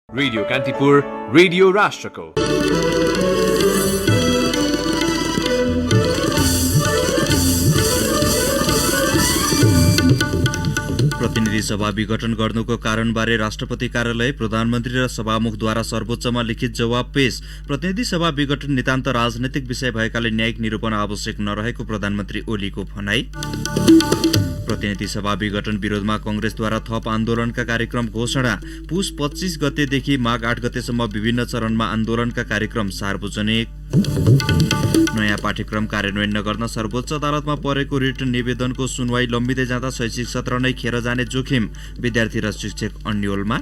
Radio Kantipur, radio राष्ट्रको प्रतिनिधि सभा विघटन गर्नुको कारणबारे राष्ट्रपति कार्यालय, प्रधानमन्त्री र सभामुखद्वारा सर्वोच्चमा लिखित जवाब पेश। प्रतिनिधि सभा विघटन नितान्त राजनैतिक विषय भएकाले न्यायिक निरूपण आवश्यक नरहेको प्रधानमन्त्री ओलीको भनाई। प्रतिनिधि सभा विघटन विरोधमा कंग्रेसद्वारा थप आन्दोलनका कार्यक्रम घोषणा। पुस 25 गतेदेखि माघ 8 गतेसम्म विभिन्न चरणमा आन्दोलनका कार्यक्रम सार्वजनिक। नयाँ पाठ्यक्रम कार्यान्वयन नगर्न सर्वोच्च अदालतमा परेको रिट निवेदनको सुनवाई लम्बिँदै जाँदा शैक्षिक सत्र नै खेर जाने जोखिम, विद्यार्थी र शिक्षक अन्योलमा।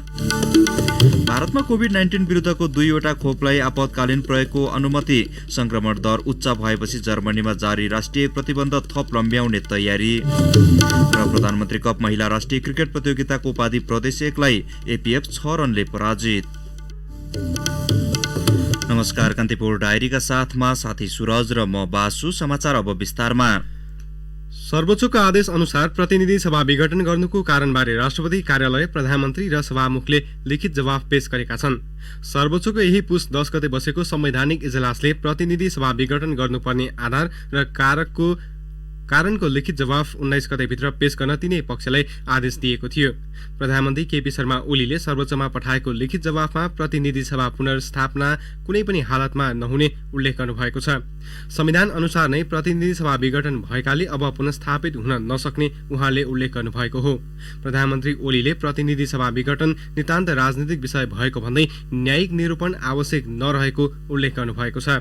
भारतमा कोभिड-19 विरुद्धको 2वटा खोपलाई आपतकालीन प्रयोगको अनुमति। संक्रमण दर उच्च भएपछि जर्मनीमा जारी राष्ट्रिय प्रतिबन्ध थप लम्ब्याउने तयारी। र प्रधानमन्त्री कप महिला राष्ट्रिय क्रिकेट प्रतियोगिताको उपाधि प्रदेश 1लाई एपीएफ 6 रनले पराजित। नमस्कार, कान्तिपुर डायरीका साथमा साथी सुरज र म बासु। समाचार अब विस्तारमा। सर्वोच्चको आदेश अनुसार प्रतिनिधि सभा विघटन गर्नुको कारणबारे राष्ट्रपति कार्यालय, प्रधानमन्त्री र सभामुखले लिखित जवाफ पेश गरेका छन्। सर्वोच्चको यही पुस 10 गते बसेको संवैधानिक इजलासले प्रतिनिधि सभा विघटन गर्नुपर्ने आधार र कारणको लिखित जवाफ 19 गतेभित्र पेश गर्न तिनै पक्षलाई आदेश दिएको थियो। प्रधानमन्त्री केपी शर्मा ओलीले सर्वोच्चमा पठाएको लिखित जवाफमा प्रतिनिधि सभा पुनर्स्थापना कुनै पनि हालतमा नहुने उल्लेख गर्नुभएको छ। संविधान अनुसार नै प्रतिनिधि सभा विघटन भएकाले अब पुनर्स्थापित हुन नसक्ने उहाँले उल्लेख गर्नुभएको हो। प्रधानमन्त्री ओलीले प्रतिनिधि सभा विघटन नितान्त राजनीतिक विषय भएको भन्दै न्यायिक निरूपण आवश्यक नरहेको उल्लेख गर्नुभएको छ।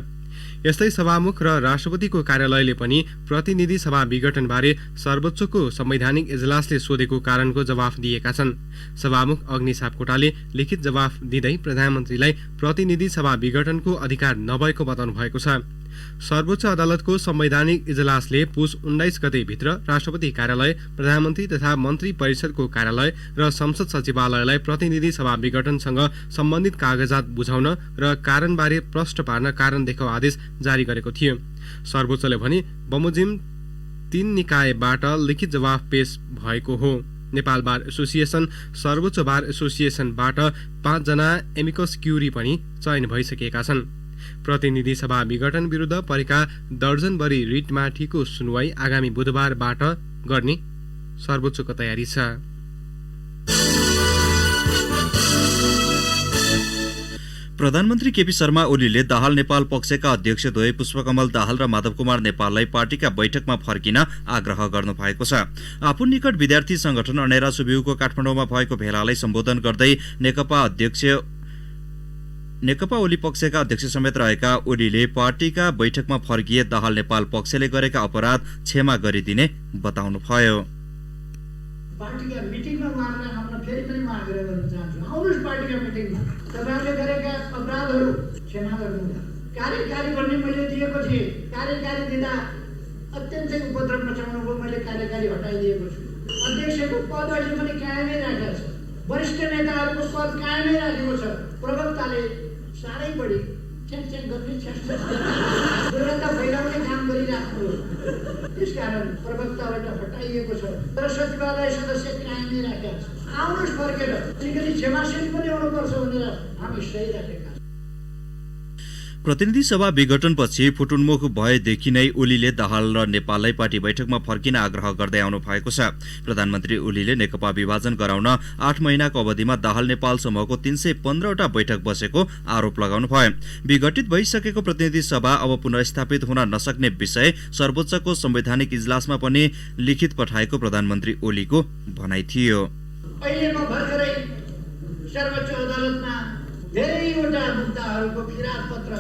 यस्तै सभामुख र राष्ट्रपतिको कार्यालयले पनि प्रतिनिधि सभा विघटनबारे सर्वोच्चको संवैधानिक इजलासले सोधेको कारणको जवाफ दिएका छन्। सभामुख अग्नि सापकोटाले लिखित जवाफ दिँदै प्रधानमन्त्रीलाई प्रतिनिधि सभा विघटनको अधिकार नभएको बताउनु भएको छ। सर्वोच्च अदालतको संवैधानिक इजलासले पुस 19 गतेभित्र राष्ट्रपति कार्यालय, प्रधानमन्त्री तथा मन्त्री परिषदको कार्यालय र संसद सचिवालयलाई प्रतिनिधि सभा विघटनसँग सम्बन्धित कागजात बुझाउन र कारणबारे प्रश्न पार्न कारण देखाउ आदेश जारी गरेको थियो। सर्वोच्चले भने बमोजिम 3 निकायबाट लिखित जवाफ पेश भएको हो। नेपाल बार एसोसिएसन, सर्वोच्च बार एसोसिएसनबाट 5 जना एमिकस क्युरी पनि चयन भइसकेका छन्। प्रतिनिधि सभा विघटन विरुद्ध परेका दर्जनभरि रिटमाथिको सुनवाई आगामी बुधबारबाट गर्ने सर्वोच्चको तयारी छ। प्रधानमन्त्री केपी शर्मा ओलीले दाहाल नेपाल पक्षका अध्यक्ष द्वय पुष्पकमल दाहाल र माधव कुमार नेपाललाई पार्टीका बैठकमा फर्किन आग्रह गर्नुभएको छ। आफू निकट विद्यार्थी संगठन अनेरा सुब्युको काठमाडौँमा भएको भेलालाई सम्बोधन गर्दै नेकपा ओली पक्षका अध्यक्ष समेत रहेका ओलीले पार्टीका बैठकमा फर्किए दाहाल नेपाल पक्षले गरेका अपराध क्षमा गरिदिने बताउनुभयो। पार्टीका मिटिङमा उहाँहरूलाई हामीलाई फेरि पनि म आग्रह गर्न चाहन्छु, आउनुहोस् पार्टीका मिटिङमा, तपाईँहरूले गरेका अपराधहरू क्षमा गर्नु। कार्यकारी भन्ने मैले दिएको थिएँ, कार्यकारी दिँदा अत्यन्तै उपद्रव मचाउनु भयो, मैले कार्यकारी हटाइदिएको छु। अध्यक्षको पद अहिले पनि कायमै राखेको छ, वरिष्ठ नेताहरूको पद कायमै राखेको छ। प्रवक्ताले साह्रै बढी च्याङ गर्ने चेष्टा दुर्गन्ध फैलाउने काम गरिराख्नु, त्यसकारण प्रवक्ताबाट हटाइएको छ तर सचिवालय सदस्य कायमै राखेका छ। आउनुहोस् फर्केर, अलिकति क्षमाशील पनि हुनुपर्छ भनेर हामी सही राखेका छौँ। प्रतिनिधि सभा विघटनपछि फुटुन्मुख भएदेखि नै ओलीले दाहाल र नेपाललाई पार्टी बैठकमा फर्किन आग्रह गर्दै आउनु भएको छ। प्रधानमन्त्री ओलीले नेकपा विभाजन गराउन 8 महिनाको अवधिमा दाहाल नेपाल समूहको 315वटा बैठक बसेको आरोप लगाउनु भयो। विघटित भइसकेको प्रतिनिधि सभा अब पुनर्स्थापित हुन नसक्ने विषय सर्वोच्चको संवैधानिक इजलासमा पनि लिखित पठाएको प्रधानमन्त्री ओलीको भनाइ थियो। अहिले म भर्खरै सर्वोच्च अदालतमा धेरैवटा मुद्दाहरूको फिराद पत्र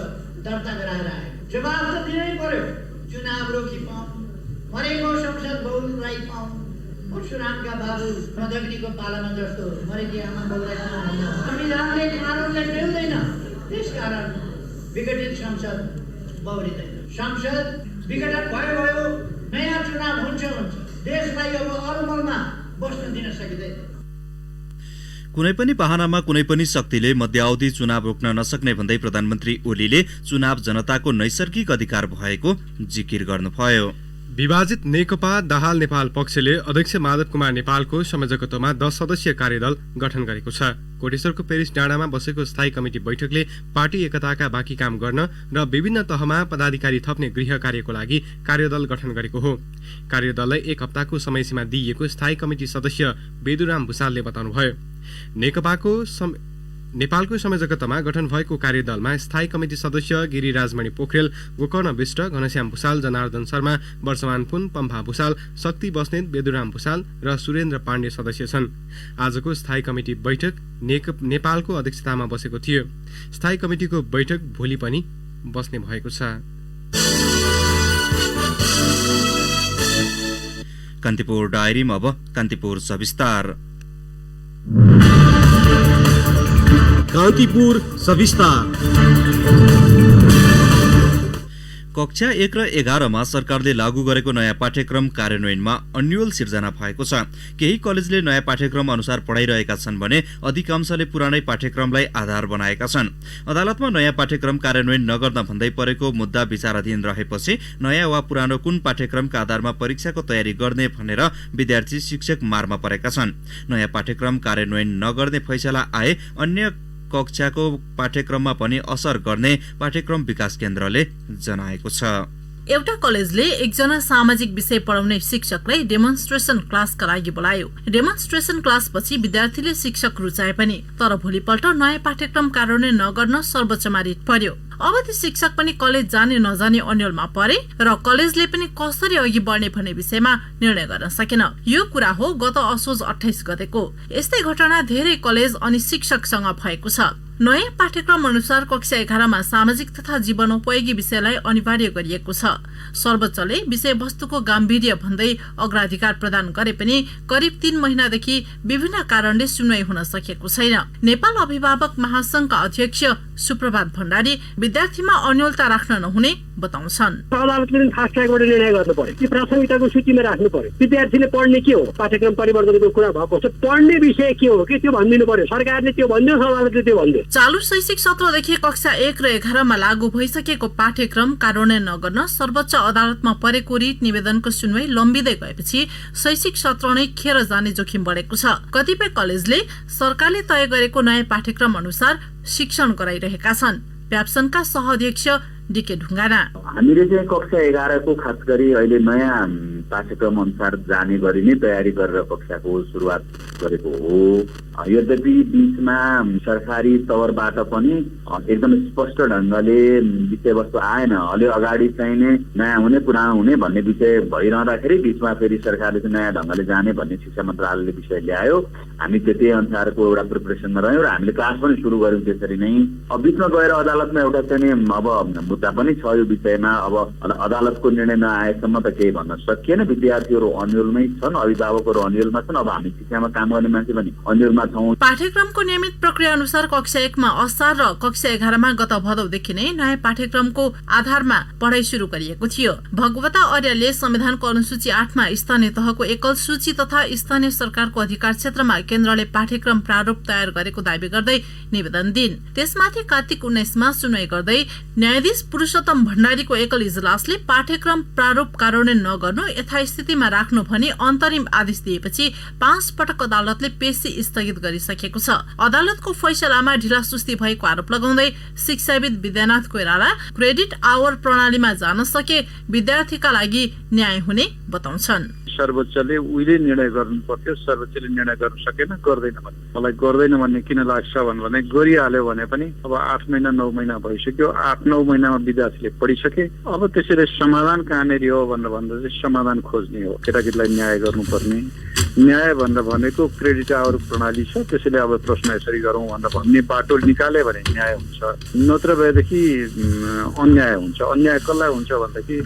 दर्ता गराएर आए। जवाब त दिनै पर्यो। चुनाव रोकी पाउँ, मरेको संसद बहुलाई पाउँ, परशुरामका बाबु प्रदग्नीको पालामा जस्तो मरेकी आमा बहुलाई पाउँ। संविधानले कानुनले मिल्दैन, त्यसकारण विघटित संसद बहुरिँदैन। संसद विघटन भयो, नयाँ चुनाव हुन्छ। देशलाई अब अलमलमा बस्न दिन सकिँदैन। कुनै पनि बहानामा कुनै पनि शक्तिले मध्यावधि चुनाव रोक्न नसक्ने भन्दै प्रधानमन्त्री ओलीले चुनाव जनताको नैसर्गिक अधिकार भएको जिकिर गर्नुभयो। विभाजित नेकपा दाहाल नेपाल पक्षले अध्यक्ष माधव कुमार नेपालको संयोजकत्वमा 10 सदस्यीय कार्यदल गठन गरेको छ। कोटेश्वरको पेरिस डाँडामा बसेको स्थायी कमिटी बैठकले पार्टी एकताका बाँकी काम गर्न र विभिन्न तहमा पदाधिकारी थप्ने गृह कार्यको लागि कार्यदल गठन गरेको हो। कार्यदललाई 1 हप्ताको समयसीमा दिइएको स्थायी कमिटी सदस्य बेदुराम भुसालले बताउनुभयो। नेपालको संयोजकत्वमा गठन भएको कार्यदलमा स्थायी कमिटी सदस्य गिरिराजमणि पोखरेल, गोकर्ण विष्ट, घनश्याम भुसाल, जनार्दन शर्मा, वर्षमान पुन, पम्फा भुसाल, शक्ति बस्नेत, बेदुराम भुसाल र सुरेन्द्र पाण्डे सदस्य छन्। आजको स्थायी कमिटी बैठक नेपालको अध्यक्षतामा बसेको थियो। स्थायी कमिटीको बैठक भोलि पनि बस्ने भएको छ। कान्तिपुर डायरीमा अब कान्तिपुर सविस्तार। कान्तिपुर सविस्तार। कक्षा 1 र 11 मा सरकारले लागू गरेको नयाँ पाठ्यक्रम कार्यान्वयनमा अन्यल सिर्जना भएको छ। केही कलेजले नयाँ पाठ्यक्रम अनुसार पढाइरहेका छन् भने अधिकांशले पुरानै पाठ्यक्रमलाई आधार बनाएका छन्। अदालतमा नयाँ पाठ्यक्रम कार्यान्वयन नगर्न भन्दै परेको मुद्दा विचाराधीन रहेपछि नयाँ वा पुरानो कुन पाठ्यक्रमका आधारमा परीक्षाको तयारी गर्ने भनेर विद्यार्थी शिक्षक मारमा परेका छन्। नयाँ पाठ्यक्रम कार्यान्वयन नगर्ने फैसला आए अन्य कक्षाको पाठ्यक्रममा पनि असर गर्ने पाठ्यक्रम विकास केन्द्रले जनाएको छ। एउटा कलेजले एकजना सामाजिक विषय पढाउने शिक्षकलाई डेमोन्स्ट्रेसन क्लासका लागि बोलायो। डेमोन्स्ट्रेसन क्लासपछि विद्यार्थीले शिक्षक रुचाए पनि तर भोलिपल्ट नयाँ पाठ्यक्रम कार्यान्वयन नगर्न सर्वोच्चमा रिट पर्यो। अब ती शिक्षक पनि कलेज जाने नजाने अन्यलमा परे र कलेजले पनि कसरी अघि बढ्ने भन्ने विषयमा निर्णय गर्न सकेन। यो कुरा हो गत असोज 28 गतेको। यस्तै घटना धेरै कलेज अनि शिक्षकसँग भएको छ। नयाँ पाठ्यक्रम अनुसार कक्षा 11 मा सामाजिक तथा जीवनोपयोगी विषयलाई अनिवार्य गरिएको छ। सर्वोच्चले विषयवस्तुको गाम्भीर्य भन्दै अग्राधिकार प्रदान गरे पनि करिब 3 महिनादेखि विभिन्न कारणले सुनवाई हुन सकेको छैन। नेपाल अभिभावक महासंघका अध्यक्ष सुप्रभात भण्डारी विद्यार्थीमा अन्योलता राख्न नहुने बताउँछन्। अदालतले पनि फास्ट ट्र्याकबाट निर्णय गर्नु पर्यो कि प्राथमिकताको सूचीमा राख्नु पर्यो। विद्यार्थीले पढ्ने के हो, पाठ्यक्रम परिवर्तनको कुरा भएको छ, पढ्ने विषय के हो कि त्यो भनिदिनु पर्यो। सरकारले त्यो भनिदियोस्, अदालतले त्यो भनिदियोस्। चालू शैक्षिक सत्रदेखि कक्षा 1 र 11 मा लागू भइसकेको पाठ्यक्रम कार्यान्वयन नगर्न सर्वोच्च अदालतमा परेको रिट निवेदनको सुनवाई लम्बिँदै गएपछि शैक्षिक सत्र नै खेर जाने जोखिम बढेको छ। कतिपय कलेजले सरकारले तय गरेको नयाँ पाठ्यक्रम अनुसार शिक्षण गराइरहेका छन्। प्याप्सनका सह-अध्यक्ष डीके ढुङ्गाना, हामीले चाहिँ कक्षा 11 को खास गरी अहिले नयाँ पाठ्यक्रम अनुसार जाने गरी नै तयारी गरेर कक्षाको सुरुवात गरेको हो। यद्यपि बीचमा सरकारी तवरबाट पनि एकदम स्पष्ट ढङ्गले विषयवस्तु आएन। अलि अगाडि चाहिँ नै नयाँ हुने पुरानो हुने भन्ने विषय भइरहँदाखेरि बीचमा फेरि सरकारले चाहिँ नयाँ ढङ्गले जाने भन्ने शिक्षा मन्त्रालयले विषय ल्यायो। हामी त्यही अनुसारको एउटा प्रिपरेसनमा रह्यौँ र हामीले क्लास पनि सुरु गर्यौँ त्यसरी नै। अब बीचमा गएर अदालतमा एउटा चाहिँ अब मुद्दा पनि छ यो विषयमा। अब अदालतको निर्णय नआएसम्म त केही भन्न सकिएन। विद्यार्थीहरू अन्यलमै छन्, अभिभावकहरू अन्यलमा छन्। अब हामी शिक्षामा काम गर्ने मान्छे पनि अन्यलमा छौँ। पाठ्यक्रमको नियमित प्रक्रिया अनुसार कक्षा 1 मा असार र कक्षा 11 मा गत भदौदेखि नै नयाँ पाठ्यक्रमको आधारमा पढाइ सुरु गरिएको थियो। भगवता अर्यालले संविधानको अनुसूची 8 मा स्थानीय तहको एकल सूची तथा स्थानीय सरकारको अधिकार क्षेत्रमा केन्द्रले पाठ्यक्रम प्रारूप तयार गरेको दावी गर्दै निवेदन दिइन्। त्यसमाथि कार्तिक 19 मा सुनवाई गर्दै न्यायाधीश पुरुषोत्तम भण्डारीको एकल इजलासले पाठ्यक्रम प्रारूप कार्यान्वयन नगर्नु यथास्थितिमा राख्नु भनी अन्तरिम आदेश दिएपछि 5 पटक अदालतले पेशी स्थगित गरिसकेको छ। अदालतको फैसलामा ढिलासुस्ती भएको आरोप लगाउँदै शिक्षाविद विद्यानाथ कोइराला क्रेडिट आवर प्रणालीमा जान सके विद्यार्थीका लागि न्याय हुने बताउँछन्। सर्वोच्चले उहिले निर्णय गर्नु पर्थ्यो, सर्वोच्चले निर्णय गर्न सकेन, गर्दैन भन्ने। मलाई गर्दैन भन्ने किन लाग्छ भने गरिहाल्यो भने पनि अब 8 महिना 9 महिना भइसक्यो। 8-9 महिनामा विद्यार्थीले पढिसके। अब त्यसैले समाधान कहाँनिर हो भनेर भन्दा चाहिँ समाधान खोज्ने हो। केटाकेटीलाई न्याय गर्नुपर्ने। न्याय भनेर भनेको क्रेडिट आवर प्रणाली छ, त्यसैले अब प्रश्न यसरी गरौँ भनेर भन्ने बाटो निकाल्यो भने न्याय हुन्छ। नत्र भएदेखि अन्याय हुन्छ। अन्याय कसलाई हुन्छ भनेदेखि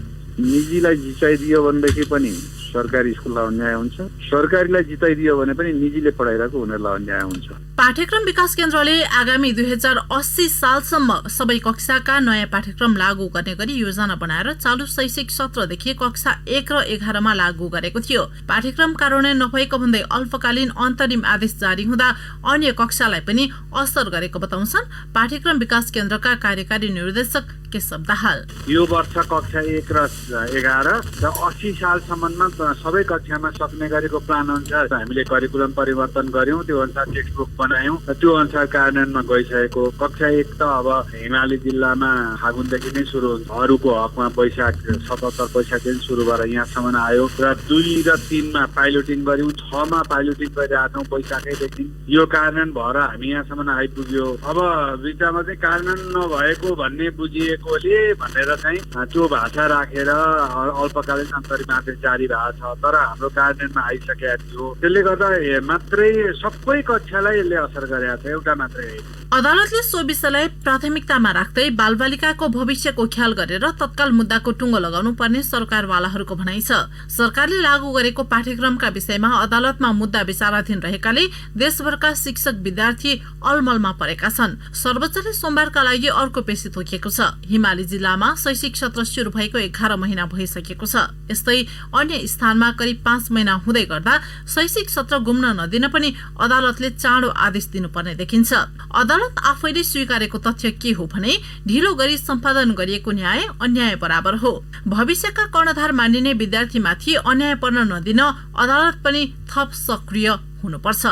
निजीलाई जिताइदियो भनेदेखि पनि सरकारी स्कुललाई अन्याय हुन्छ, सरकारीलाई जिताइदियो भने पनि निजीले पढाइरहेको उनीहरूलाई अन्याय हुन्छ। पाठ्यक्रम विकास केन्द्रले आगामी 2080 सालसम्म सबै कक्षाका नयाँ पाठ्यक्रम लागू गर्ने गरी योजना बनाएर चालू शैक्षिक सत्रदेखि कक्षा 1 र 11 मा लागू गरेको थियो। पाठ्यक्रम कार्यान्वयन नभएको भन्दै अल्पकालीन अन्तरिम आदेश जारी हुँदा अन्य कक्षालाई पनि असर गरेको बताउँछन् पाठ्यक्रम विकास केन्द्रका कार्यकारी निर्देशक केशव दाहाल। यो वर्ष कक्षा 1 र 11 र 80 सालसम्ममा सबै कक्षामा सक्ने गरेको प्लान अनुसार हामीले करिकुलम परिवर्तन गर्यौं, त्यो अनुसार टेक्स्ट बुक बनायौं, त्यो अनुसार कार्यान्वयनमा गइसकेको। कक्षा 1 त अब हिमाली जिल्लामा फागुनदेखि नै सुरु हुन्छ, अरूको हकमा वैशाख 77 वैशाखदेखि सुरु भएर यहाँसम्म आयो र 2 र 3 मा पाइलोटिङ गर्यौं, 6 मा पाइलोटिङ गरिरहेछौँ वैशाखैदेखि। यो कार्यान्वयन भएर हामी यहाँसम्म आइपुग्यो। अब बिचमा चाहिँ कार्यान्वयन नभएको भन्ने बुझिएकोले भनेर चाहिँ त्यो भाषा राखेर अल्पकालीन अन्तरिम आदेश जारी भएको छ, तर हाम्रो कार्यान्वयनमा आइसकेको थियो। त्यसले गर्दा मात्रै सबै कक्षालाई यसले असर गरेको छ, एउटा मात्रै होइन। अदालतले सो विषयलाई प्राथमिकतामा राख्दै बालबालिकाको भविष्यको ख्याल गरेर तत्काल मुद्दाको टुङ्गो लगाउनु पर्ने सरकारवालाहरूको भनाइ छ। सरकारले लागू गरेको पाठ्यक्रमका विषयमा अदालतमा मुद्दा विचाराधीन रहेकाले देशभरका शिक्षक विद्यार्थी अलमलमा परेका छन्। सर्वोच्चले सोमबारका लागि अर्को पेशी तोकिएको छ। हिमाली जिल्लामा शैक्षिक सत्र सुरु भएको 11 महिना भइसकेको छ। यस्तै अन्य स्थानमा करिब 5 महिना हुँदै गर्दा शैक्षिक सत्र गुम्न नदिन पनि अदालतले चाँडो आदेश दिनुपर्ने देखिन्छ। अदालत आफैले स्वीकारेको तथ्य के हो भने ढिलो गरी सम्पादन गरिएको न्याय अन्याय बराबर हो। भविष्यका कर्णधार मानिने विद्यार्थीमाथि अन्याय पर्न नदिन अदालत पनि थप सक्रिय हुनुपर्छ।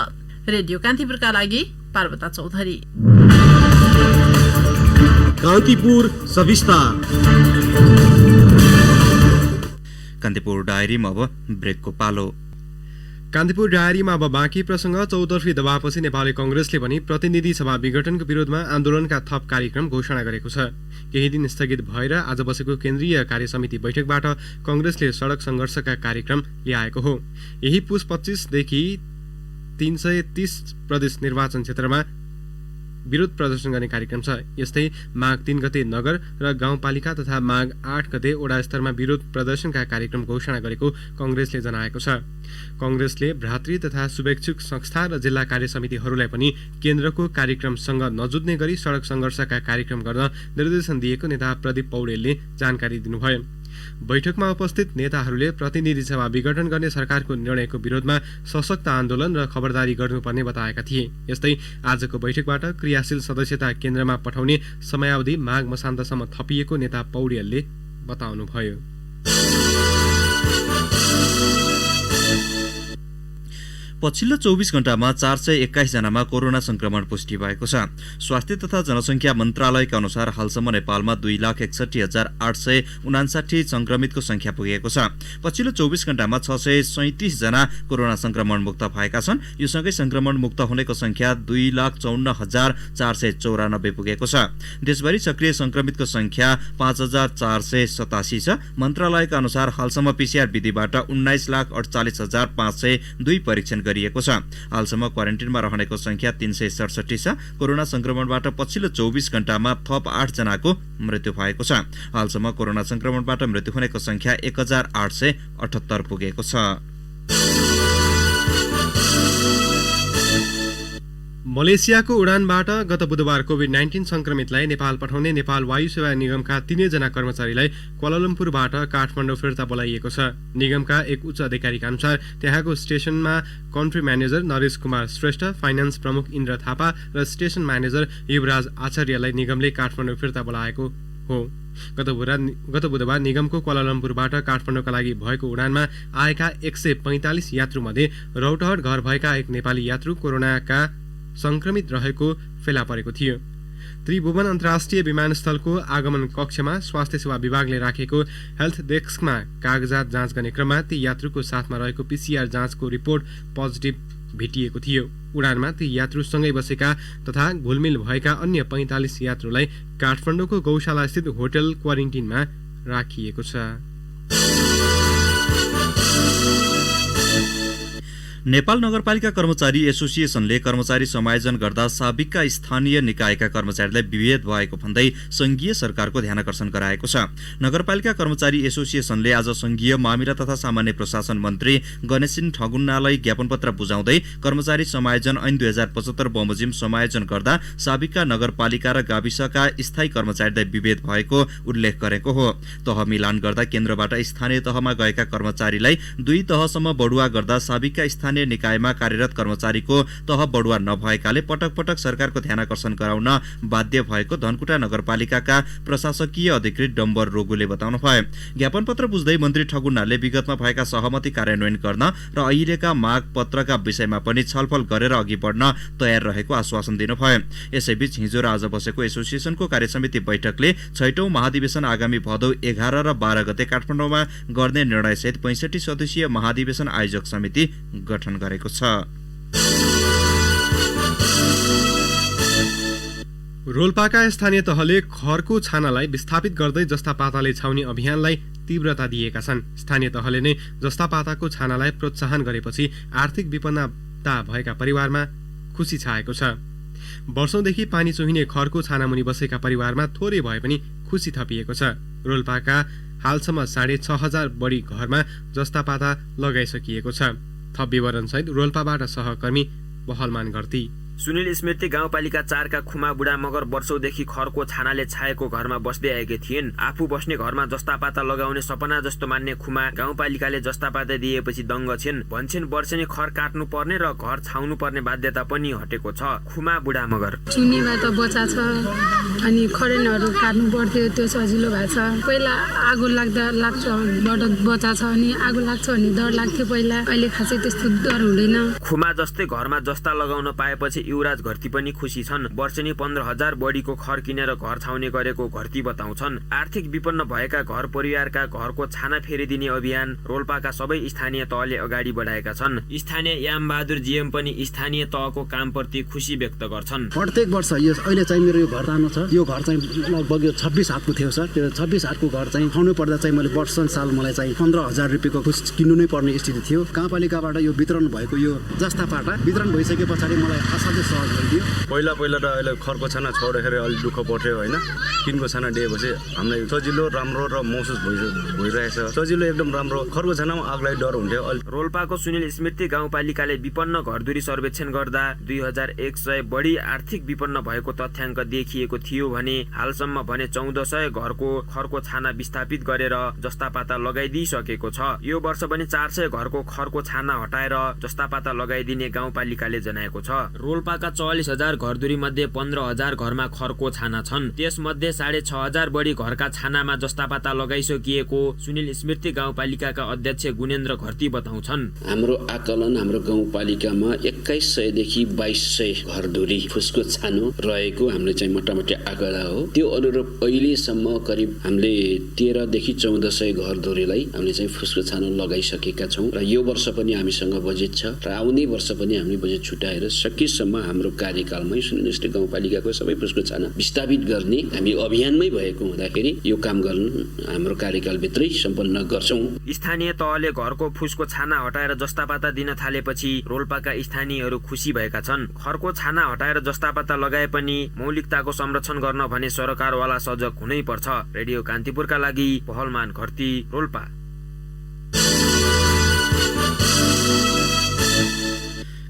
रेडियो कान्तिपुरका लागि पार्वता चौधरी। कान्तिपुर सविस्तार। कान्तिपुर डायरीमा अब ब्रेकको पालो। कान्तिपुर डायरीमा अब बाँकी प्रसङ्ग। चौतर्फी दबावपछि नेपाली कंग्रेसले पनि प्रतिनिधि सभा विघटनको विरोधमा आन्दोलनका थप कार्यक्रम घोषणा गरेको छ। केही दिन स्थगित भएर आज बसेको केन्द्रीय कार्यसमिति बैठकबाट कंग्रेसले सडक संघर्षका कार्यक्रम ल्याएको हो। यही पुस 25 देखि 330 प्रदेश निर्वाचन क्षेत्रमा विरोध प्रदर्शन गर्ने कार्यक्रम छ। यस्तै माघ 3 गते नगर र गाउँपालिका तथा माघ 8 गते वडा स्तरमा विरोध प्रदर्शनका कार्यक्रम घोषणा गरेको कंग्रेसले जनाएको छ। कंग्रेसले भ्रातृ तथा शुभेच्छुक संस्था र जिल्ला कार्यसमितिहरूलाई पनि केन्द्रको कार्यक्रमसँग नजुत्ने गरी सडक संघर्षका कार्यक्रम गर्न निर्देशन दिएको नेता प्रदीप पौडेलले जानकारी दिनुभयो। बैठकमा उपस्थित नेताहरूले प्रतिनिधि सभा विघटन गर्ने सरकारको निर्णयको विरोधमा सशक्त आन्दोलन र खबरदारी गर्नुपर्ने बताएका थिए। यस्तै आजको बैठकबाट क्रियाशील सदस्यता केन्द्रमा पठाउने समयावधि माघ मसान्तसम्म थपिएको नेता पौडेलले बताउनुभयो। पछिल्लो 24 घण्टामा 421 जनामा कोरोना संक्रमण पुष्टि भएको छ। स्वास्थ्य तथा जनसंख्या मन्त्रालयका अनुसार हालसम्म नेपालमा 2,61,859 संक्रमितको संख्या पुगेको छ। पछिल्लो 24 घण्टामा 637 जना कोरोना संक्रमण मुक्त भएका छन्। यो सँगै संक्रमण मुक्त हुनेको संख्या 2,54,494 पुगेको छ। देशभरि सक्रिय संक्रमितको संख्या 5,487 छ। मन्त्रालयका अनुसार हालसम्म पीसीआर विधिबाट 19,48,502 परीक्षण गरिएको छ। हालसम्म क्वारेन्टिनमा रहनेको संख्या 367 छ। कोरोना संक्रमणबाट पछिल्लो 24 घण्टामा थप 8 जनाको मृत्यु भएको छ। हालसम्म कोरोना संक्रमणबाट मृत्यु हुनेको संख्या 1,878 पुगेको छ। मलेसियाको उडानबाट गत बुधबार कोभिड-19 संक्रमितलाई नेपाल पठाउने नेपाल वायु सेवा निगमका 3 जना कर्मचारीलाई क्वालालम्पुरबाट काठमाडौँ फिर्ता बोलाइएको छ। निगमका एक उच्च अधिकारीका अनुसार त्यहाँको स्टेशनमा country manager Naresh Kumar Shrestha, finance प्रमुख इन्द्र थापा र स्टेशन म्यानेजर युवराज आचार्यलाई निगमले काठमाडौँ फिर्ता बोलाएको हो। गत बुधबार निगमको क्वालालम्पुरबाट काठमाडौँका लागि भएको उडानमा आएका 145 यात्रुमध्ये रौतहट घर भएका एक नेपाली यात्रु कोरोनाका संक्रमित रहेको फेला परेको थियो। त्रिभुवन अन्तर्राष्ट्रिय विमानस्थलको आगमन कक्षमा स्वास्थ्य सेवा विभागले राखेको हेल्थ डेस्कमा कागजात जाँच गर्ने क्रममा ती यात्रुको साथमा रहेको पीसीआर जाँचको रिपोर्ट पोजिटिभ भेटिएको थियो। उडानमा ती यात्रुसँगै बसेका तथा घुलमिल भएका अन्य 45 यात्रुलाई काठमाडौँको गौशालास्थित होटल क्वारेन्टिनमा राखिएको छ। नेपाल नगरपालिका कर्मचारी एसोसिएसनले कर्मचारी समायोजन गर्दा साबिकका स्थानीय निकायका कर्मचारीलाई विभेद भएको भन्दै संघीय सरकारको ध्यानकर्षण गराएको छ। नगरपालिका कर्मचारी एसोसिएसनले आज संघीय मामिला तथा सामान्य प्रशासन मन्त्री गणेशसिंह ठगुन्नालाई ज्ञापनपत्र बुझाउँदै कर्मचारी समायोजन ऐन 2075 बमोजिम समायोजन गर्दा साबिकका नगरपालिका र गाविसका स्थायी कर्मचारीलाई विभेद भएको उल्लेख गरेको हो। तह मिलान गर्दा केन्द्रबाट स्थानीय तहमा गएका कर्मचारीलाई 2 तहसम्म बढुवा गर्दा साबिकका स्थानीय निकायमा कार्यरत कर्मचारीको तह बढुवा नभएकाले पटक पटक सरकारको ध्यानकर्षण गराउन बाध्य भएको धनकुटा नगरपालिकाका प्रशासकीय अधिकृत डम्बर रोगुले बताउनुभयो। ज्ञापनपत्र बुझ्दै मन्त्री ठगुन्नाले विगतमा भएका सहमति कार्यान्वयन गर्न र अहिलेका माग पत्रका विषयमा पनि छलफल गरेर अघि बढ्न तयार रहेको आश्वासन दिनुभयो। यसैबीच हिजो र आज बसेको एसोसिएसनको कार्यसमिति बैठकले 6औं महाधिवेशन आगामी भदौ 11 र 12 गते काठमाडौँमा गर्ने निर्णयसहित 65 सदस्यीय महाधिवेशन आयोजक समिति गठन गरेको छ। रोल्पाका स्थानीय तहले खरको छानालाई विस्थापित गर्दै जस्तापाताले छाउने अभियानलाई तीव्रता दिएका छन्। स्थानीय तहले नै जस्तापाताको छानालाई प्रोत्साहन गरेपछि आर्थिक विपन्नता भएका परिवारमा खुसी छाएको छ। वर्षौंदेखि पानी चुहिने खरको छानामुनि बसेका परिवारमा थोरै भए पनि खुसी थपिएको छ। रोल्पाका हालसम्म 6,500 बढी घरमा जस्तापाता लगाइसकिएको छ। थप विवरणसहित रोल्पाबाट सहकर्मी बहलमान गर्ती। सुनिल स्मृति गाउँपालिका 4 का खुमा बुढा मगर वर्षौंदेखि खरको छानाले छाएको घरमा बस्दै आएकी थिइन्। आफू बस्ने घरमा जस्तापाता लगाउने सपना जस्तो मान्ने खुमा गाउँपालिकाले जस्तापाता दिएपछि दङ्ग छिन्। भन्छन् वर्षेनी खर काट्नु पर्ने र घर छाउनु पर्ने बाध्यता पनि हटेको छ। खुमा बुढा मगर चुनीबाट बचा छ अनि खरेनहरू काट्नु पर्थ्यो, त्यो सजिलो भएको छ। पहिला आगो लाग्छ बचा छ अनि आगो लाग्छ अनि डर लाग्थ्यो पहिला, अहिले खासै त्यस्तो डर हुँदैन। खुमा जस्तै घरमा जस्ता लगाउन पाएपछि युवराज घरती पनि खुसी छन्। वर्षेनी 15,000 बढीको खर किनेर घर छाउने गरेको घरती बताउँछन्। आर्थिक विपन्न भएका घर परिवारका घरको छाना फेरिदिने अभियान रोल्पाका सबै स्थानीय तहले अगाडि बढाएका छन्। स्थानीय याम बहादुर जीएम पनि स्थानीय तहको कामप्रति खुसी व्यक्त गर्छन्। प्रत्येक वर्ष यो अहिले चाहिँ मेरो यो घर तानो छ, यो घर चाहिँ लगभग यो 26 हातको थियो सर। त्यो 26 हातको घर चाहिँ खाउनु पर्दा चाहिँ मैले वर्ष साल मलाई चाहिँ 15,000 रुपियाँको किन्नु नै पर्ने स्थिति थियो। गाउँपालिकाबाट यो वितरण भएको यो जस्तापाता वितरण भइसके पछाडि मलाई असाध्यै सहज भइदियो। पहिला त अहिले खरको छाना छोड्दाखेरि अलिक दुःख पर्थ्यो होइन। किनको छाना दिएपछि हामीलाई सजिलो राम्रो र महसुस भइरहेछ। सजिलो एकदम राम्रो। खरको छानामा आगलाई डर हुन्थ्यो। रोल्पाको सुनिल स्मृति गाउँपालिकाले विपन्न घरधुरी सर्वेक्षण गर्दा 2100 बढी आर्थिक विपन्न भएको तथ्याङ्क देखिएको थियो भने हालसम्म भने 1400 घरको खरको छाना विस्थापित गरेर जस्तापाता लगाइदिइसकेको छ। यो वर्ष पनि 400 घरको खरको छाना हटाएर जस्तापाता लगाइदिने गाउँपालिकाले जनाएको छ। रोल्पाका 44,000 घरधुरी मध्ये 15,000 घरमा खरको छाना छन्। त्यसमध्ये 6,500 बढी घरका छानामा जस्तापाता लगाइसकिएको सुनिल स्मृति गाउँपालिकाका अध्यक्ष गुणेन्द्र घरती बताउँछन्। हाम्रो आकलन हाम्रो गाउँपालिकामा 2100 देखि 2200 घरधुरी फुसको छानो रहेको हामीले चाहिँ मोटामोटी आँकडा हो। त्यो अनुरूप अहिलेसम्म करिब हामीले 13 देखि 1400 घरधुरीलाई हामीले चाहिँ फुसको छानो लगाइसकेका छौँ र यो वर्ष पनि हामीसँग बजेट छ र आउने वर्ष पनि हामीले बजेट छुट्याएर सकेसम्म हाम्रो कार्यकालमै सुनिल स्मृति गाउँपालिकाको सबै फुसको छाना विस्थापित गर्ने हामी अभियानमै भएको हुँदाखेरि यो काम गर्न हाम्रो कार्यकालभित्रै सम्पन्न गर्छौँ। स्थानीय तहले घरको फुसको छाना हटाएर जस्तापाता दिन थालेपछि रोल्पाका स्थानीयहरू खुसी भएका छन्। खरको छाना हटाएर जस्तापाता लगाए पनि मौलिकताको संरक्षण गर्न भने सरकारवाला सजग हुनै पर्छ। रेडियो कान्तिपुरका लागि पहलमान घरती, रोल्पा।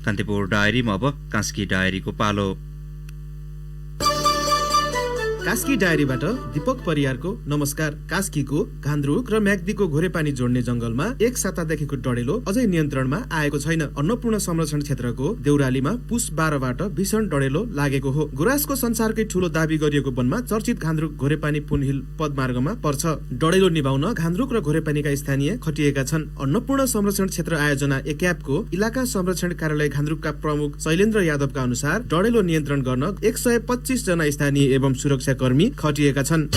कान्तिपुर डायरीमा अब कास्की डायरीको पालो। कास्की डायरीबाट दीपक परियारको नमस्कार। कास्कीको घान्द्रुक र म्याग्दीको घोरेपानी जोड्ने जंगलमा एक सातादेखिको डढेलो अझै नियन्त्रणमा आएको छैन। अन्नपूर्ण संरक्षण क्षेत्रको देउरालीमा पुस 12बाट भीषण डढेलो लागेको हो। गुराँसको संसारकै ठूलो दाबी गरिएको वनमा चर्चित घान्द्रुक घोरेपानी पुनहिल पदमार्गमा पर्छ। डढेलो निभाउन घान्द्रुक र घोरेपानीका स्थानीय खटिएका छन्। अन्नपूर्ण संरक्षण क्षेत्र आयोजना एक्यापको इलाका संरक्षण कार्यालय घान्द्रुकका प्रमुख शैलेन्द्र यादवका अनुसार डढेलो नियन्त्रण गर्न 125 जना स्थानीय एवं सुरक्षा कर्मी खटिएका छन्।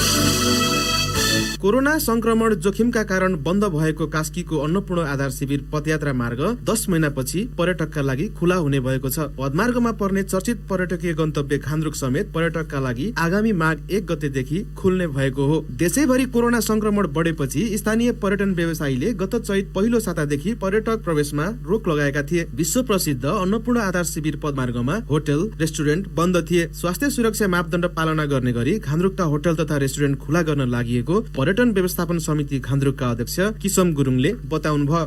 कोरोना संक्रमण जोखिमका कारण बन्द भएको कास्कीको अन्नपूर्ण आधार शिविर पदयात्रा मार्ग 10 महिनापछि पर्यटकका लागि खुला हुने भएको छ। पदमार्गमा पर्ने चर्चित पर्यटकीय गन्तव्य घान्द्रुक समेत पर्यटकका लागि आगामी माघ 1 गतेदेखि खुल्ने भएको हो। देशैभरि कोरोना संक्रमण बढेपछि स्थानीय पर्यटन व्यवसायीले गत चैत पहिलो सातादेखि पर्यटक प्रवेशमा रोक लगाएका थिए। विश्व प्रसिद्ध अन्नपूर्ण आधार शिविर पदमार्गमा होटल रेस्टुरेन्ट बन्द थिए। स्वास्थ्य सुरक्षा मापदण्ड पालना गर्ने गरी घान्द्रुकका होटल तथा रेस्टुरेन्ट खुला गर्न लागि पर्यटन व्यवस्थापन समिति घान्द्रुकका अध्यक्ष किशम गुरुङले बताउनुभयो।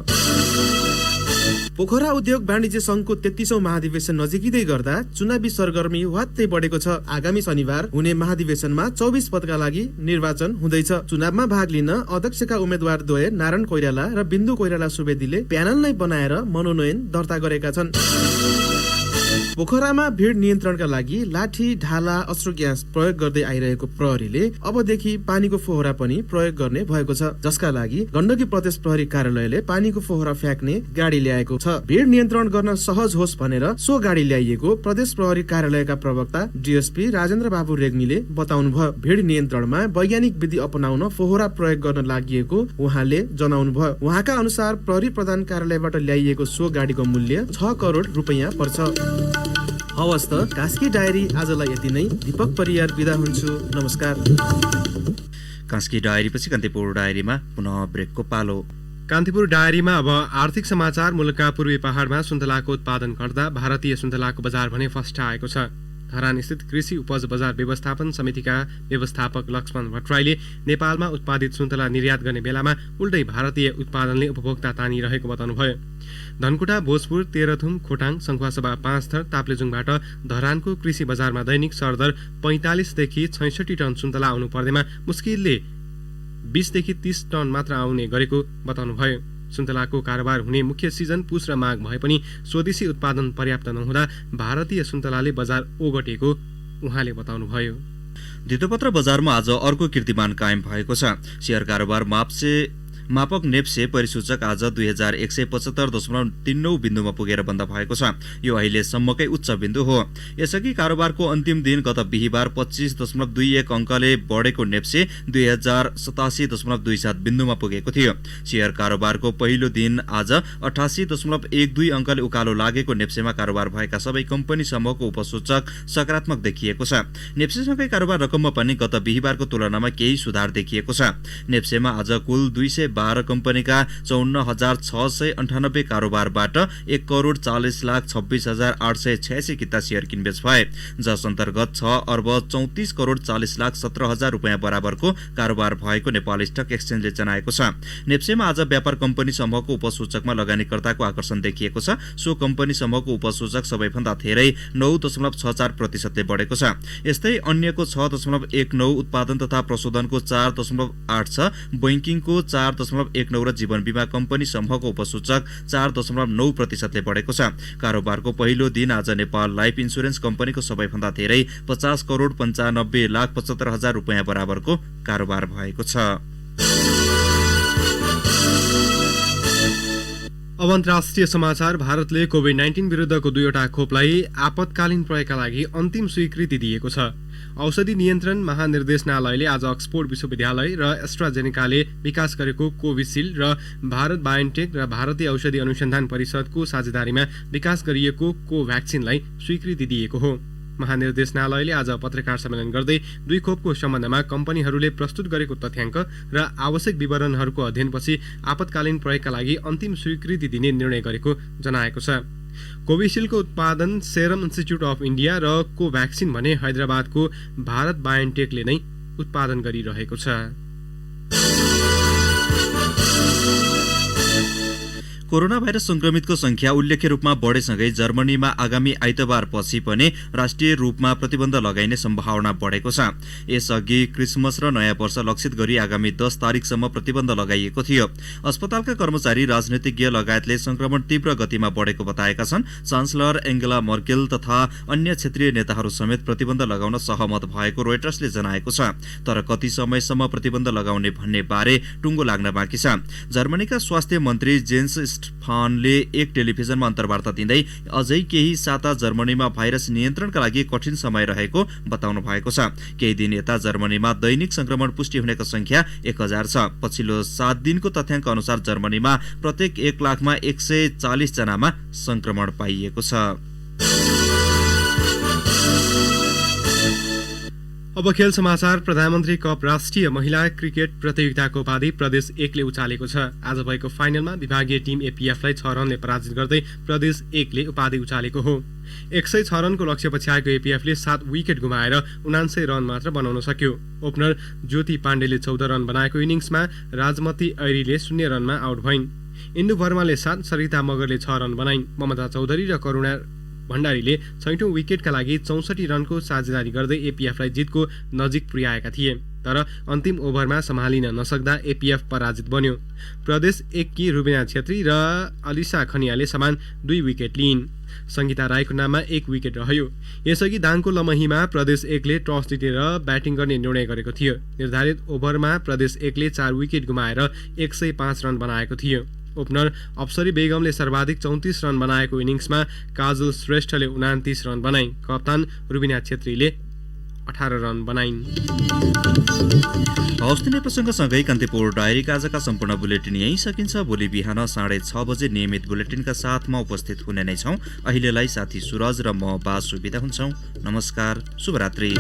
पोखरा उद्योग वाणिज्य संघको 33औं महाधिवेशन नजिकै गर्दा चुनावी सरगर्मी वात्तै बढेको छ। आगामी शनिबार हुने महाधिवेशनमा 24 पदका लागि निर्वाचन हुँदैछ। चुनावमा भाग लिन अध्यक्षका उम्मेद्वार द्वय नारायण कोइराला र बिन्दु कोइराला सुवेदीले प्यानल नै बनाएर मनोनयन दर्ता गरेका छन्। पोखरामा भीड़ नियन्त्रणका लागि लाठी ढाला अश्रु ग्यास प्रयोग गर्दै आइरहेको प्रहरीले अबदेखि पानीको फोहरा पनि प्रयोग गर्ने भएको छ, जसका लागि गण्डकी प्रदेश प्रहरी कार्यालयले पानीको फोहरा फ्याँक्ने गाडी ल्याएको छ। भीड़ नियन्त्रण गर्न सहज होस् भनेर सो गाडी ल्याइएको प्रदेश प्रहरी कार्यालयका प्रवक्ता डीएसपी राजेन्द्र बाबु रेग्मीले बताउनुभयो। भीड़ नियन्त्रणमा वैज्ञानिक विधि अपनाउन फोहरा प्रयोग गर्न लागि उहाँले जनाउनुभयो। उहाँका अनुसार प्रहरी प्रधान कार्यालयबाट ल्याइएको सो गाडीको मूल्य 6 करोड रुपैयाँ पर्छ। हवस् त कास्की डायरी आजलाई यति नै। दीपक परियार बिदा हुन्छु, नमस्कार। कास्की डायरी पछि कान्तिपुर डायरीमा पुनः ब्रेकको पालो। कान्तिपुर डायरीमा अब आर्थिक समाचार। मुलुकका पूर्वी पहाडमा सुन्तलाको उत्पादन गर्दा भारतीय सुन्तलाको बजार भने फस्टाएको छ। धरान स्थित कृषि उपज बजार व्यवस्थापन समितिका व्यवस्थापक लक्ष्मण भट्टराईले नेपालमा उत्पादित सुन्तला निर्यात गर्ने बेलामा उल्टै भारतीय उत्पादनले उपभोक्ता तानिरहेको बताउनुभयो। धनकुटा, भोजपुर, तेह्रथुम, खोटाङ, सङ्खुवासभा 5 थर, ताप्लेजुङबाट धरानको कृषि बजारमा दैनिक सरदर 45 देखि 66 टन सुन्तला आउनु पर्दैमा मुस्किलले 20 देखि 30 टन मात्र आउने गरेको बताउनुभयो। सुन्तलाको कारोबार हुने मुख्य सिजन पुस र माघ भए पनि स्वदेशी उत्पादन पर्याप्त नहुँदा भारतीय सुन्तलाले बजार ओगटेको उहाँले बताउनुभयो। धितोपत्र बजारमा आज अर्को कीर्तिमान कायम भएको छ। शेयर कारोबार मापक नेप्से परिसूचक आज 2175.39 बिन्दुमा पुगेर बन्द भएको छ। यो अहिलेसम्मकै उच्च बिन्दु हो। यसअघि कारोबारको अन्तिम दिन गत बिहिबार 25.21 अङ्कले बढेको नेप्से 2087.27 बिन्दुमा पुगेको थियो। शेयर कारोबारको पहिलो दिन आज 88.12 अङ्कले उकालो लागेको नेप्सेमा कारोबार भएका सबै कम्पनी समूहको उपसूचक सकारात्मक देखिएको छ। नेप्सेसँगै कारोबार रकममा पनि गत बिहिबारको तुलनामा केही सुधार देखिएको छ। नेप्सेमा आज कुल 212 कम्पनीका 54,698 कारोबारबाट 1,40,26,886 किता शेयर किनबेच भए, जस अन्तर्गत 6,34,40,17,000 रुपियाँ बराबरको कारोबार भएको नेपाल स्टक एक्सचेन्जले जनाएको छ। नेप्सेमा आज व्यापार कम्पनी समूहको उपसूचकमा लगानीकर्ताको आकर्षण देखिएको छ। सो कम्पनी समूहको उपसूचक सबैभन्दा धेरै 9.64% ले बढेको छ। यस्तै अन्यको 6.19, उत्पादन तथा प्रशोधनको 4.8 छ, बैंकिङको 4.19 र जीवन बीमा कम्पनी समूहको उपसूचक 4.9% ले बढेको छ। कारोबारको पहिलो दिन आज नेपाल लाइफ इन्स्योरेन्स कम्पनीको सबैभन्दा धेरै 50,95,75,000 रुपियाँ बराबरको कारोबार भएको छ। अब अन्तर्राष्ट्रिय समाचार। भारतले कोभिड-19 विरुद्धको 2वटा खोपलाई आपतकालीन प्रयोगका लागि अन्तिम स्वीकृति दिएको छ। औषधि नियन्त्रण महानिर्देशनालयले आज अक्सफोर्ड विश्वविद्यालय र एस्ट्राजेनेकाले विकास गरेको कोभिसिल्ड र भारत बायोटेक र भारतीय औषधि अनुसन्धान परिषदको साझेदारीमा विकास गरिएको कोभ्याक्सिनलाई स्वीकृति दिएको हो। महानिर्देशनालयले आज पत्रकार सम्मेलन गर्दै 2 खोपको सम्बन्धमा कम्पनीहरूले प्रस्तुत गरेको तथ्याङ्क र आवश्यक विवरणहरूको अध्ययनपछि आपतकालीन प्रयोगका लागि अन्तिम स्वीकृति दिने निर्णय गरेको जनाएको छ। कोभिसिल्डको उत्पादन सेरम इन्स्टिच्युट अफ इन्डिया र कोभ्याक्सिन भने हैदराबादको भारत बायोटेकले नै उत्पादन गरिरहेको छ। कोरोना भाइरस संक्रमितको संख्या उल्लेख्य रूपमा बढेसँगै जर्मनीमा आगामी आइतबार पछि पनि राष्ट्रिय रूपमा प्रतिबन्ध लगाइने सम्भावना बढेको छ। यसअघि क्रिसमस र नयाँ वर्ष लक्षित गरी आगामी 10 तारिकसम्म प्रतिबन्ध लगाइएको थियो। अस्पतालका कर्मचारी, राजनीतिज्ञ लगायतले संक्रमण तीव्र गतिमा बढेको बताएका छन्। चान्सलर एङ्गेला मर्केल तथा अन्य क्षेत्रीय नेताहरू समेत प्रतिबन्ध लगाउन सहमत भएको रोइटर्सले जनाएको छ। तर कति समयसम्म प्रतिबन्ध लगाउने भन्ने बारे टुङ्गो लाग्न बाँकी छ। जर्मनीका स्वास्थ्य मन्त्री जेन्स वेस्टफानले एक टेलिभिजनमा अन्तर्वार्ता दिँदै अझै केही साता जर्मनीमा भाइरस नियन्त्रणका लागि कठिन समय रहेको बताउनु भएको छ। केही दिन यता जर्मनीमा दैनिक संक्रमण पुष्टि हुनेको संख्या 1000 छ। पछिल्लो 7 दिनको तथ्याङ्क अनुसार जर्मनीमा प्रत्येक 1 लाखमा 140 जनामा संक्रमण पाइएको छ। अब खेल समाचार। प्रधानमन्त्री कप राष्ट्रिय महिला क्रिकेट प्रतियोगिताको उपाधि प्रदेश 1 ले उचालेको छ। आज भएको फाइनलमा विभागीय टिम एपीएफलाई 6 रनले पराजित गर्दै प्रदेश 1 ले उपाधि उचालेको हो। 106 रनको लक्ष्य पछ्याएको एपीएफले 7 विकेट गुमाएर 79 रन मात्र बनाउन सक्यो। ओपनर ज्योति पाण्डेले 14 रन बनाएको इनिङ्समा राजमती ऐरीले 0 रनमा आउट भइन्। इन्दु वर्माले 7, सरिता मगरले 6 रन बनाइन्। ममता चौधरी र करुणा भण्डारीले 6औं विकेटका लागि 64 रनको साझेदारी गर्दै एपीएफलाई जितको नजिक पुर्याएका थिए, तर अन्तिम ओभरमा सम्हालिन नसक्दा एपीएफ पराजित बन्यो। प्रदेश 1 की रुबिना छेत्री र अलिसा खनियाले समान 2 विकेट लिइन्। संगीता राईको नाममा 1 विकेट रह्यो। यसअघि दाङको लमहीमा प्रदेश 1 ले टस जितेर ब्याटिङ गर्ने निर्णय गरेको थियो। निर्धारित ओभरमा प्रदेश 1 ले 4 विकेट गुमाएर 105 रन बनाएको थियो। ओपनर अप्सरी बेगमले सर्वाधिक 34 रन बनाएको इनिङ्समा काजल श्रेष्ठले 29 रन बनाइन्। कप्तान रुबिना छेत्रीले 18 रन बनाइन्। हवस् त प्रसङ्गसँगै कान्तिपुर डायरीका आजका सम्पूर्ण बुलेटिन यही सकिन्छ। भोलि बिहान 6:30 बजे नियमित बुलेटिनका साथमा उपस्थित हुने नै छौँ। अहिलेलाई साथी सुरज र म बासु बिदा हुन्छौँ। नमस्कार, शुभरात्रि।